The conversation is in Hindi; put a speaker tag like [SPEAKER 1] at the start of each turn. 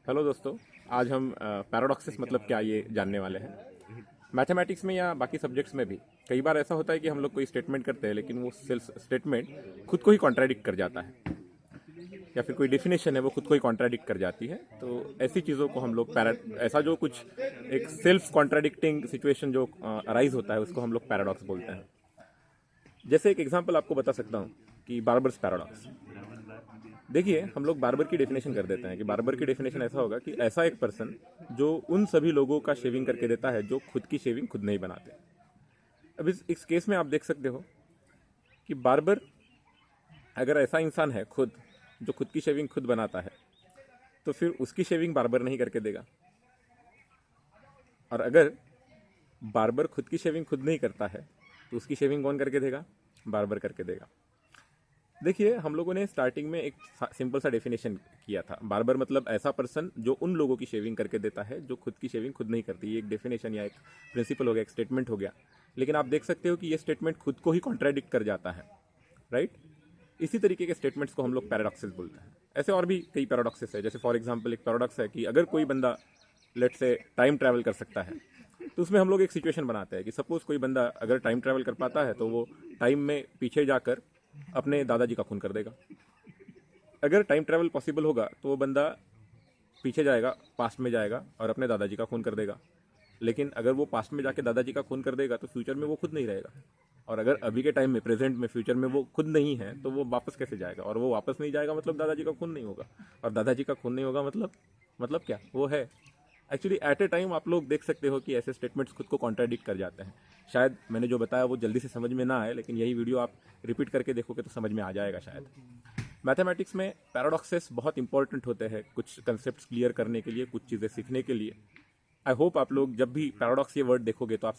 [SPEAKER 1] हेलो दोस्तों, आज हम पैराडॉक्सिस मतलब क्या ये जानने वाले हैं। मैथमेटिक्स में या बाकी सब्जेक्ट्स में भी कई बार ऐसा होता है कि हम लोग कोई स्टेटमेंट करते हैं लेकिन वो सेल्फ स्टेटमेंट खुद को ही कॉन्ट्राडिक्ट कर जाता है, या फिर कोई डेफिनेशन है वो खुद को ही कॉन्ट्राडिक्ट कर जाती है। तो ऐसी चीज़ों को हम लोग ऐसा जो कुछ एक सेल्फ कॉन्ट्राडिक्टिंग सिचुएशन जो अराइज होता है उसको हम लोग पैराडॉक्स बोलते हैं। जैसे एक एग्जांपल आपको बता सकता हूँ कि बार्बर्स पैराडॉक्स। देखिए, हम लोग बार्बर की डेफिनेशन कर देते हैं कि बार्बर की डेफिनेशन ऐसा होगा कि ऐसा एक पर्सन जो उन सभी लोगों का शेविंग करके देता है जो खुद की शेविंग खुद नहीं बनाते। अब इस केस में आप देख सकते हो कि बार्बर अगर ऐसा इंसान है खुद जो खुद की शेविंग खुद बनाता है तो फिर उसकी शेविंग बार्बर नहीं करके देगा, और अगर बार्बर खुद की शेविंग खुद नहीं करता है तो उसकी शेविंग कौन करके देगा? बार्बर करके देगा। देखिए, हम लोगों ने स्टार्टिंग में एक सिंपल सा डेफिनेशन किया था। बार्बर मतलब ऐसा पर्सन जो उन लोगों की शेविंग करके देता है जो खुद की शेविंग खुद नहीं करती। ये एक डेफिनेशन या एक प्रिंसिपल हो गया, एक स्टेटमेंट हो गया। लेकिन आप देख सकते हो कि ये स्टेटमेंट खुद को ही कॉन्ट्राडिक्ट कर जाता है, राइट। इसी तरीके के स्टेटमेंट्स को हम लोग पैराडॉक्सेस बोलते हैं। ऐसे और भी कई पैराडॉक्सेस है। जैसे फॉर एग्जाम्पल एक पैराडॉक्स है कि अगर कोई बंदा लेट से टाइम ट्रैवल कर सकता है तो उसमें हम लोग एक सिचुएशन बनाते हैं कि सपोज कोई बंदा अगर टाइम ट्रैवल कर पाता है तो वो टाइम में पीछे जाकर अपने दादाजी का खून कर देगा। अगर टाइम ट्रैवल पॉसिबल होगा तो वो बंदा पीछे जाएगा, पास्ट में जाएगा और अपने दादाजी का खून कर देगा। लेकिन अगर वो पास्ट में जाके दादाजी का खून कर देगा तो फ्यूचर में वो खुद नहीं रहेगा, और अगर अभी के टाइम में प्रेजेंट में फ्यूचर में वो खुद नहीं है तो वो वापस कैसे जाएगा? और वो वापस नहीं जाएगा मतलब दादाजी का खून नहीं होगा, और दादाजी का खून नहीं होगा मतलब क्या वो है। एक्चुअली एट ए टाइम आप लोग देख सकते हो कि ऐसे स्टेटमेंट्स खुद को कॉन्ट्राडिक्ट कर जाते हैं। शायद मैंने जो बताया वो जल्दी से समझ में ना आए, लेकिन यही वीडियो आप रिपीट करके देखोगे तो समझ में आ जाएगा शायद। मैथमेटिक्स में पैराडॉक्सेस बहुत इंपॉर्टेंट होते हैं कुछ कंसेप्ट्स क्लियर करने के लिए, कुछ चीज़ें सीखने के लिए। आई होप आप लोग जब भी पैराडॉक्स ये वर्ड देखोगे तो आप